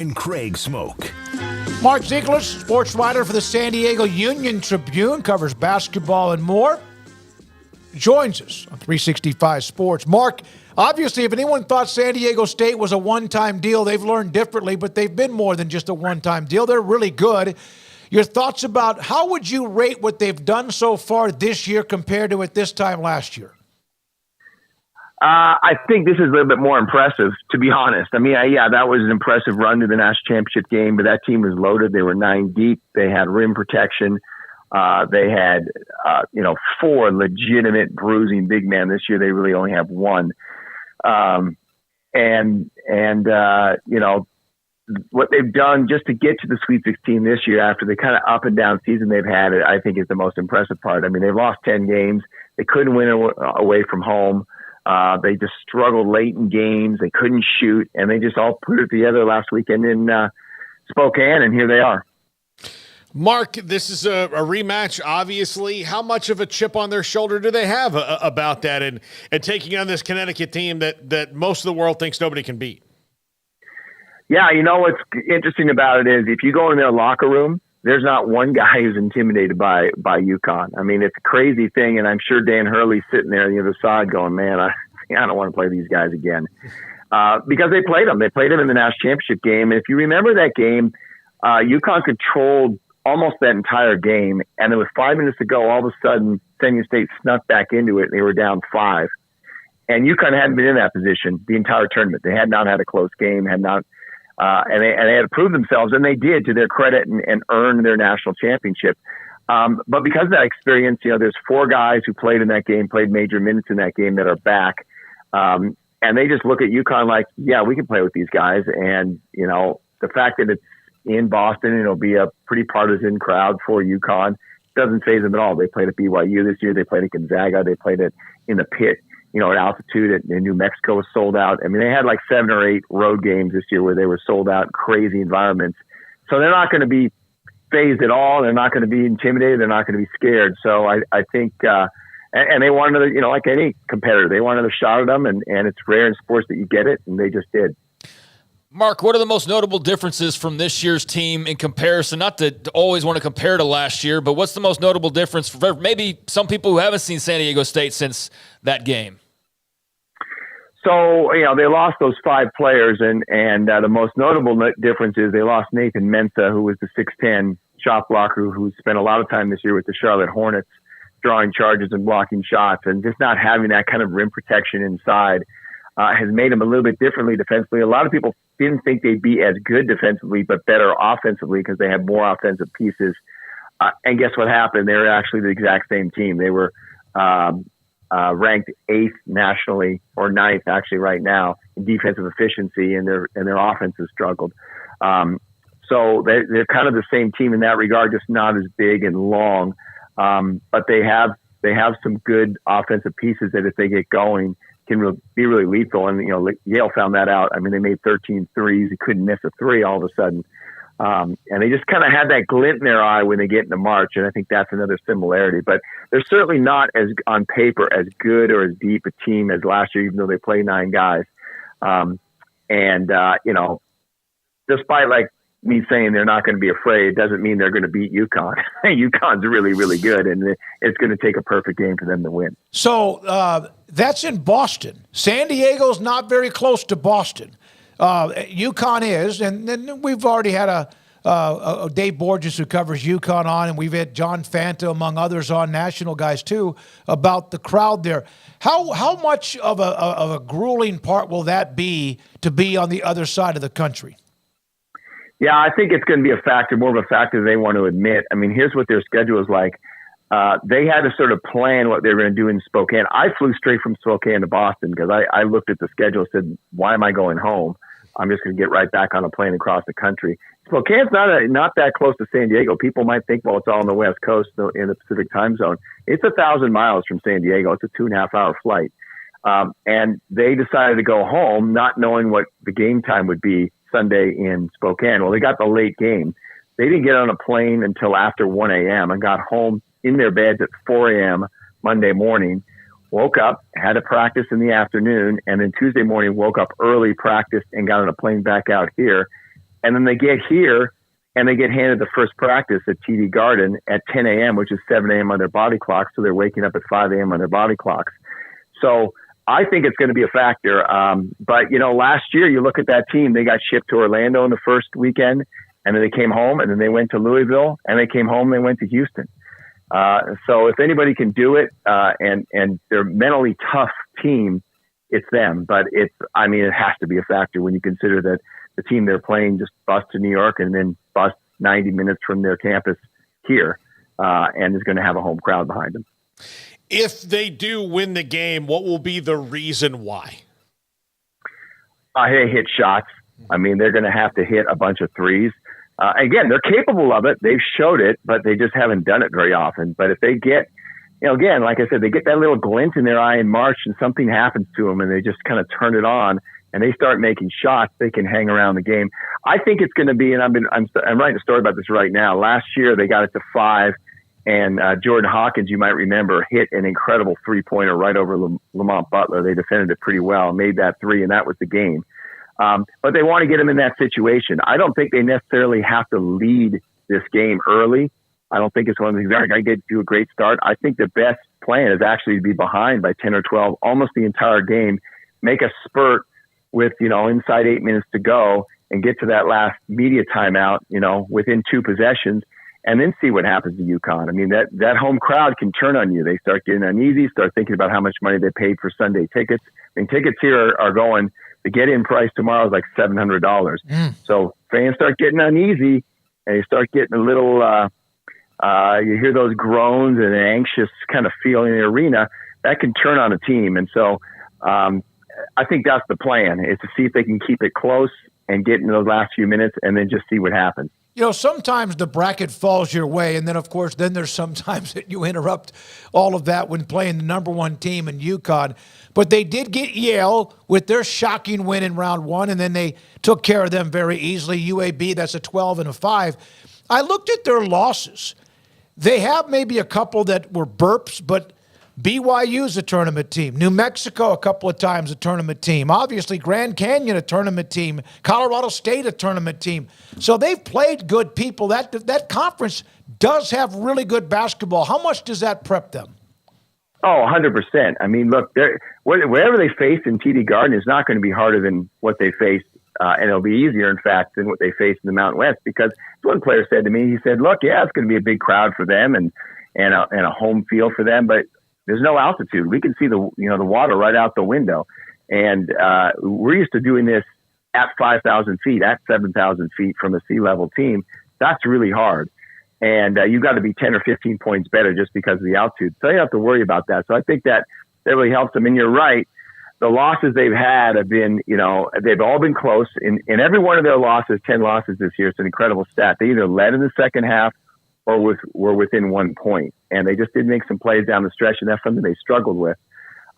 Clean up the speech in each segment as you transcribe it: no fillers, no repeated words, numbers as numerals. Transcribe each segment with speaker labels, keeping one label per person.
Speaker 1: And Craig Smoak.
Speaker 2: Mark Zeigler, sports writer for the San Diego Union-Tribune, covers basketball and more, joins us on 365 Sports. Mark, obviously, if anyone thought San Diego State was a one-time deal, they've learned differently, but they've been more than just a one-time deal. They're really good. Your thoughts about how would you rate what they've done so far this year compared to at this time last year?
Speaker 3: I think this is a little bit more impressive, to be honest. I mean, that was an impressive run to the national championship game, but that team was loaded. They were 9 deep. They had rim protection. They had, 4 legitimate bruising big men. This year, they really only have 1. What they've done just to get to the Sweet 16 this year after the kind of up and down season they've had, I think is the most impressive part. I mean, they've lost 10 games. They couldn't win away from home. They just struggled late in games. They couldn't shoot, and they just all put it together last weekend in Spokane, and here they are.
Speaker 4: Mark, this is a rematch, obviously. How much of a chip on their shoulder do they have about that and taking on this Connecticut team that most of the world thinks nobody can beat?
Speaker 3: Yeah, what's interesting about it is if you go in their locker room, there's not one guy who's intimidated by UConn. I mean, it's a crazy thing, and I'm sure Dan Hurley's sitting there on the other side going, man, I don't want to play these guys again. Because they played them. They played them in the national championship game. And if you remember that game, UConn controlled almost that entire game, and there was 5 minutes to go. All of a sudden, San Diego State snuck back into it, and they were down 5. And UConn hadn't been in that position the entire tournament. They had not had a close game, and they had to prove themselves, and they did, to their credit, and earn their national championship. But because of that experience, there's 4 guys who played in that game, played major minutes in that game that are back. And they just look at UConn like, yeah, we can play with these guys. And, the fact that it's in Boston, it'll be a pretty partisan crowd for UConn, doesn't faze them at all. They played at BYU this year. They played at Gonzaga. They played it in the pit. At altitude in New Mexico was sold out. I mean, they had like 7 or 8 road games this year where they were sold out in crazy environments. So they're not going to be fazed at all. They're not going to be intimidated. They're not going to be scared. So I think, and they want another, like any competitor, they want another shot at them. And it's rare in sports that you get it, and they just did.
Speaker 5: Mark, what are the most notable differences from this year's team in comparison? Not to always want to compare to last year, but what's the most notable difference for maybe some people who haven't seen San Diego State since that game?
Speaker 3: So, they lost those 5 players, and the most notable difference is they lost Nathan Mensah, who was the 6'10" shot blocker who spent a lot of time this year with the Charlotte Hornets, drawing charges and blocking shots, and just not having that kind of rim protection inside has made him a little bit differently defensively. A lot of people didn't think they'd be as good defensively, but better offensively because they had more offensive pieces. And guess what happened? They were actually the exact same team. They were ranked 8th nationally, or 9th actually right now, in defensive efficiency, and their offense has struggled. So they're kind of the same team in that regard, just not as big and long. But they have some good offensive pieces that if they get going can be really lethal. And, Yale found that out. I mean, they made 13 threes. They couldn't miss a 3 all of a sudden. And they just kind of had that glint in their eye when they get into March. And I think that's another similarity. But they're certainly not as on paper as good or as deep a team as last year, even though they play 9 guys. Despite like me saying they're not going to be afraid, doesn't mean they're going to beat UConn. UConn's really, really good, and it's going to take a perfect game for them to win.
Speaker 2: So that's in Boston. San Diego's not very close to Boston. UConn is, and then we've already had a Dave Borges who covers UConn on, and we've had John Fanta, among others, on, national guys too, about the crowd there. How much of a grueling part will that be to be on the other side of the country?
Speaker 3: Yeah, I think it's going to be a factor, more of a factor than they want to admit. I mean, here's what their schedule is like. They had to sort of plan what they were going to do in Spokane. I flew straight from Spokane to Boston because I looked at the schedule and said, why am I going home? I'm just going to get right back on a plane across the country. Spokane's not that close to San Diego. People might think, well, it's all on the West Coast in the Pacific time zone. It's 1,000 miles from San Diego. It's a 2.5-hour flight. And they decided to go home not knowing what the game time would be Sunday in Spokane. Well, they got the late game. They didn't get on a plane until after 1 a.m. and got home in their beds at 4 a.m. Monday morning, woke up, had a practice in the afternoon, and then Tuesday morning woke up early, practiced, and got on a plane back out here. and then they get here and they get handed the first practice at TD Garden at 10 a.m., which is 7 a.m. on their body clocks. So they're waking up at 5 a.m. on their body clocks. So I think it's going to be a factor. But, last year you look at that team, they got shipped to Orlando in the first weekend, and then they came home, and then they went to Louisville, and they came home, and they went to Houston. So if anybody can do it, and they're a mentally tough team, it's them. But it has to be a factor when you consider that the team they're playing just bust to New York and then bust 90 minutes from their campus here, and is going to have a home crowd behind them.
Speaker 4: If they do win the game, what will be the reason why?
Speaker 3: They hit shots. They're going to have to hit a bunch of threes. Again, they're capable of it. They've showed it, but they just haven't done it very often. But if they get, again, like I said, they get that little glint in their eye in March and something happens to them and they just kind of turn it on and they start making shots, they can hang around the game. I think it's going to be, and I'm writing a story about this right now. Last year, they got it to 5. And Jordan Hawkins, you might remember, hit an incredible three-pointer right over Lamont Butler. They defended it pretty well, made that three, and that was the game. But they want to get him in that situation. I don't think they necessarily have to lead this game early. I don't think it's one of the things I got to get to a great start. I think the best plan is actually to be behind by 10 or 12 almost the entire game, make a spurt with, inside 8 minutes to go and get to that last media timeout, within 2 possessions, and then see what happens to UConn. That home crowd can turn on you. They start getting uneasy, start thinking about how much money they paid for Sunday tickets. Tickets here are going, the get-in price tomorrow is like $700. So fans start getting uneasy, and they start getting a little, you hear those groans and an anxious kind of feeling in the arena. That can turn on a team. And so I think that's the plan, is to see if they can keep it close and get in those last few minutes and then just see what happens.
Speaker 2: Sometimes the bracket falls your way, and then, of course, there's sometimes that you interrupt all of that when playing the number 1 team in UConn. But they did get Yale with their shocking win in round 1, and then they took care of them very easily. UAB, that's a 12 and a 5. I looked at their losses. They have maybe a couple that were burps, but BYU's a tournament team. New Mexico a couple of times a tournament team. Obviously, Grand Canyon a tournament team. Colorado State a tournament team. So they've played good people. That conference does have really good basketball. How much does that prep them?
Speaker 3: Oh, 100%. Look, whatever they face in TD Garden is not going to be harder than what they faced, and it'll be easier, in fact, than what they faced in the Mountain West. Because one player said to me, he said, look, yeah, it's going to be a big crowd for them and a home field for them, but there's no altitude. We can see the water right out the window. And we're used to doing this at 5,000 feet, at 7,000 feet from a sea level team. That's really hard. And you've got to be 10 or 15 points better just because of the altitude. So you don't have to worry about that. So I think that really helps them. And you're right. The losses they've had have been, they've all been close. In every one of their losses, 10 losses this year, it's an incredible stat. They either led in the second half or were within 1 point. And they just did make some plays down the stretch, and that's something they struggled with.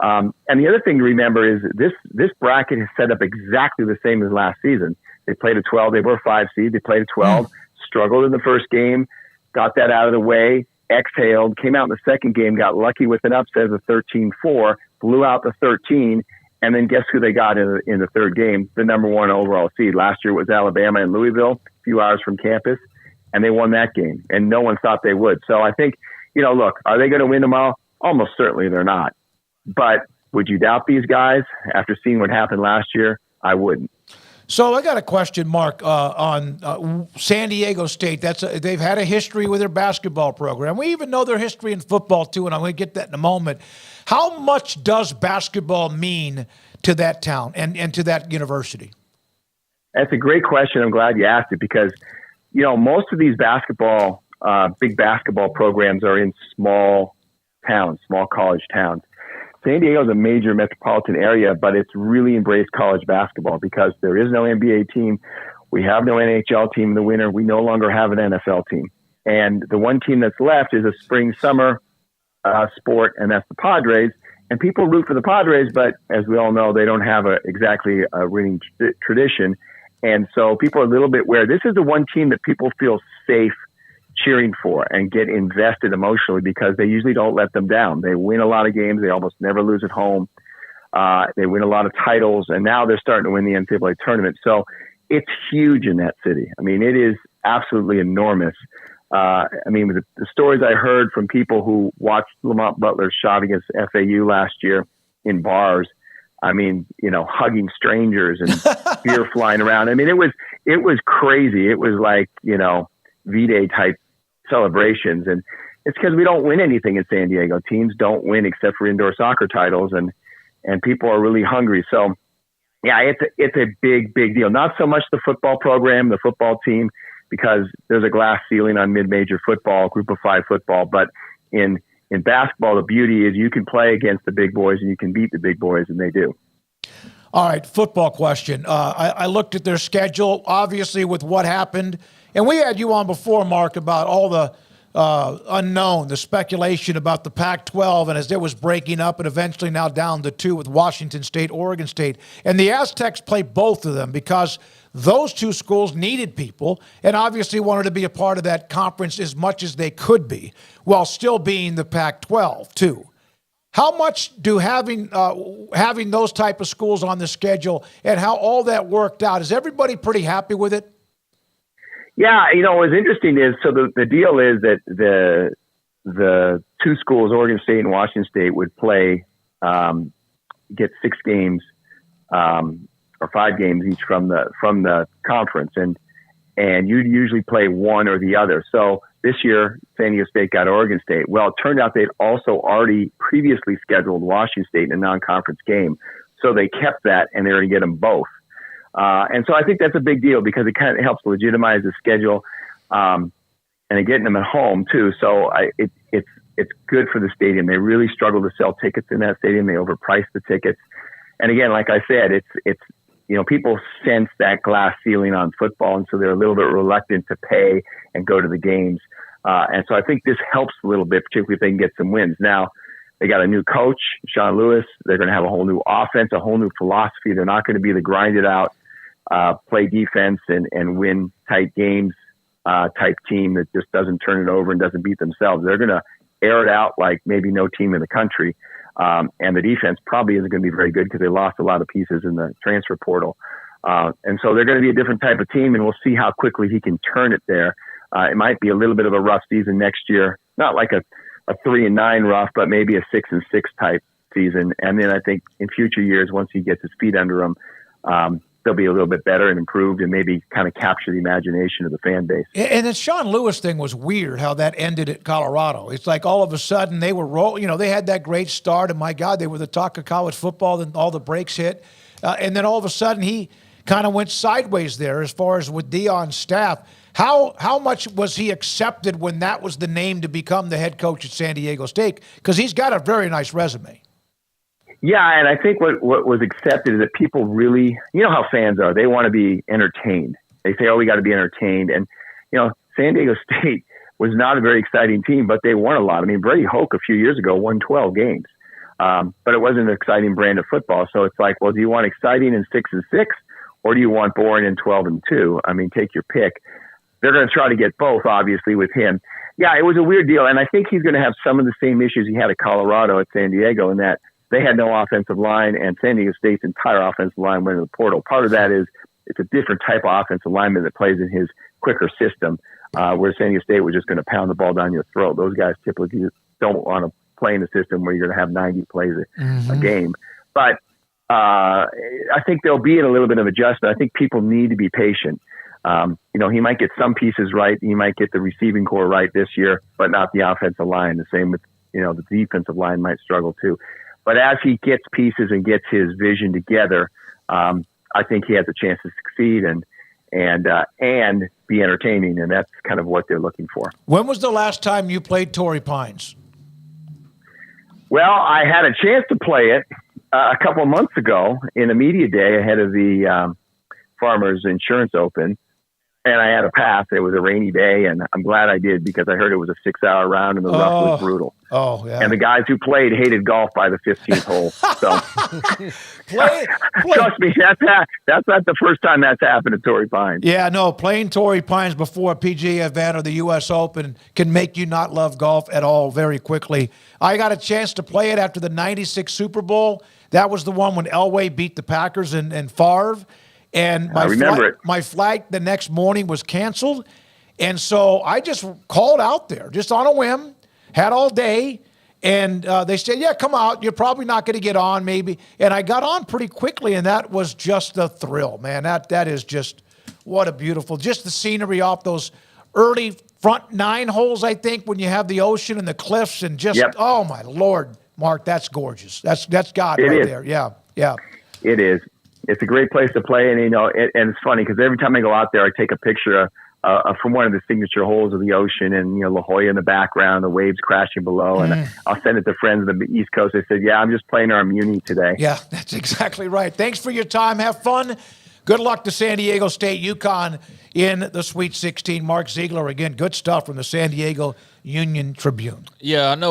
Speaker 3: And the other thing to remember is this bracket is set up exactly the same as last season. They played a 12. They were 5 seed. They played a 12, struggled in the first game, got that out of the way, exhaled, came out in the second game, got lucky with an upset of 13-4, blew out the 13, and then guess who they got in the third game? The number 1 overall seed. Last year was Alabama and Louisville, a few hours from campus, and they won that game, and no one thought they would. So I think, look, are they going to win tomorrow? Almost certainly they're not. But would you doubt these guys after seeing what happened last year? I wouldn't.
Speaker 2: So I got a question, Mark, on San Diego State. They've had a history with their basketball program. We even know their history in football, too, and I'm going to get that in a moment. How much does basketball mean to that town and to that university?
Speaker 3: That's a great question. I'm glad you asked it because, most of these big basketball programs are in small towns, small college towns. San Diego is a major metropolitan area, but it's really embraced college basketball because there is no NBA team. We have no NHL team in the winter. We no longer have an NFL team. And the one team that's left is a spring-summer sport, and that's the Padres. And people root for the Padres, but as we all know, they don't have exactly a winning tradition. And so people are a little bit wary. This is the one team that people feel safe cheering for and get invested emotionally because they usually don't let them down. They win a lot of games. They almost never lose at home. They win a lot of titles, and now they're starting to win the NCAA tournament. So, it's huge in that city. I mean, it is absolutely enormous. I mean, the stories I heard from people who watched Lamont Butler's shot against FAU last year in bars, I mean, hugging strangers and beer flying around. I mean, it was crazy. It was like, V-Day type celebrations. And it's because we don't win anything in San Diego. Teams don't win except for indoor soccer titles, and people are really hungry. So, yeah, it's a big, big deal. Not so much the football program, the football team, because there's a glass ceiling on mid-major football, group of 5 football. But in basketball, the beauty is you can play against the big boys and you can beat the big boys, and they do.
Speaker 2: All right, football question. I looked at their schedule, obviously, with what happened. And we had you on before, Mark, about all the unknown, the speculation about the Pac-12, and as it was breaking up and eventually now down to 2 with Washington State, Oregon State. And the Aztecs play both of them because those 2 schools needed people and obviously wanted to be a part of that conference as much as they could be while still being the Pac-12, too. How much do having those type of schools on the schedule and how all that worked out, is everybody pretty happy with it?
Speaker 3: Yeah, what's interesting is, so the deal is that the 2 schools, Oregon State and Washington State, would play, get 6 games or 5 games each from the conference, and you'd usually play one or the other. So this year, San Diego State got Oregon State. Well, it turned out they'd also already previously scheduled Washington State in a non-confererence game, so they kept that, and they're going to get them both. And so I think that's a big deal because it kind of helps legitimize the schedule, and getting them at home too. So it's good for the stadium. They really struggle to sell tickets in that stadium. They overprice the tickets. And again, like I said, it's people sense that glass ceiling on football, and so they're a little bit reluctant to pay and go to the games. And so I think this helps a little bit, particularly if they can get some wins. Now, they got a new coach, Sean Lewis. They're going to have a whole new offense, a whole new philosophy. They're not going to be the grinded out, play defense and win tight games type team that just doesn't turn it over and doesn't beat themselves. They're going to air it out like maybe no team in the country. And the defense probably isn't going to be very good because they lost a lot of pieces in the transfer portal. And so they're going to be a different type of team, and we'll see how quickly he can turn it there. It might be a little bit of a rough season next year, not like a 3-9 rough, but maybe a 6-6 type season. And then I think in future years, once he gets his feet under him, they'll be a little bit better and improved and maybe kind of capture the imagination of the fan base.
Speaker 2: And the Sean Lewis thing was weird how that ended at Colorado. It's like all of a sudden they were they had that great start, and my God, they were the talk of college football, then all the breaks hit. And then all of a sudden he kind of went sideways there as far as with Dion's staff. How much was he accepted when that was the name to become the head coach at San Diego State? Because he's got a very nice resume.
Speaker 3: Yeah, and I think what was accepted is that people really, how fans are. They want to be entertained. They say, we got to be entertained. And, San Diego State was not a very exciting team, but they won a lot. I mean, Brady Hoke a few years ago won 12 games. But it wasn't an exciting brand of football. So it's like, well, do you want exciting in 6-6, or do you want boring in 12-2? I mean, take your pick. They're going to try to get both, obviously, with him. Yeah, it was a weird deal. And I think he's going to have some of the same issues he had at Colorado at San Diego, in that they had no offensive line, and San Diego State's entire offensive line went in the portal. Part of that is it's a different type of offensive lineman that plays in his quicker system, where San Diego State was just going to pound the ball down your throat. Those guys typically don't want to play in a system where you're going to have 90 plays a game. But I think there'll be a little bit of adjustment. I think people need to be patient. He might get some pieces right. He might get the receiving core right this year, but not the offensive line. The same with, the defensive line might struggle too. But as he gets pieces and gets his vision together, I think he has a chance to succeed and be entertaining, and that's kind of what they're looking for.
Speaker 2: When was the last time you played Torrey Pines?
Speaker 3: Well, I had a chance to play it a couple of months ago in a media day ahead of the Farmers Insurance Open, and I had a pass. It was a rainy day, and I'm glad I did because I heard it was a 6-hour round and the rough was brutal.
Speaker 2: Oh, yeah.
Speaker 3: And the guys who played hated golf by the 15th hole. So trust me, that's not the first time that's happened at Torrey Pines.
Speaker 2: Yeah, no, playing Torrey Pines before a PGA event or the U.S. Open can make you not love golf at all very quickly. I got a chance to play it after the 96 Super Bowl. That was the one when Elway beat the Packers and Favre. And
Speaker 3: I remember it.
Speaker 2: my flight the next morning was canceled. And so I just called out there just on a whim, had all day. And they said, yeah, come out. You're probably not going to get on maybe. And I got on pretty quickly, and that was just a thrill, man. That is just what a beautiful, just the scenery off those early front 9 holes, I think, when you have the ocean and the cliffs and just, oh, my Lord, Mark, that's gorgeous. That's God right there. Yeah, yeah.
Speaker 3: It is. It's a great place to play. And, and it's funny because every time I go out there, I take a picture from one of the signature holes of the ocean and, La Jolla in the background, the waves crashing below. And I'll send it to friends on the East Coast. They said, yeah, I'm just playing our Muni today.
Speaker 2: Yeah, that's exactly right. Thanks for your time. Have fun. Good luck to San Diego State, UConn in the Sweet 16. Mark Zeigler, again, good stuff from the San Diego Union-Tribune.
Speaker 5: Yeah, I know.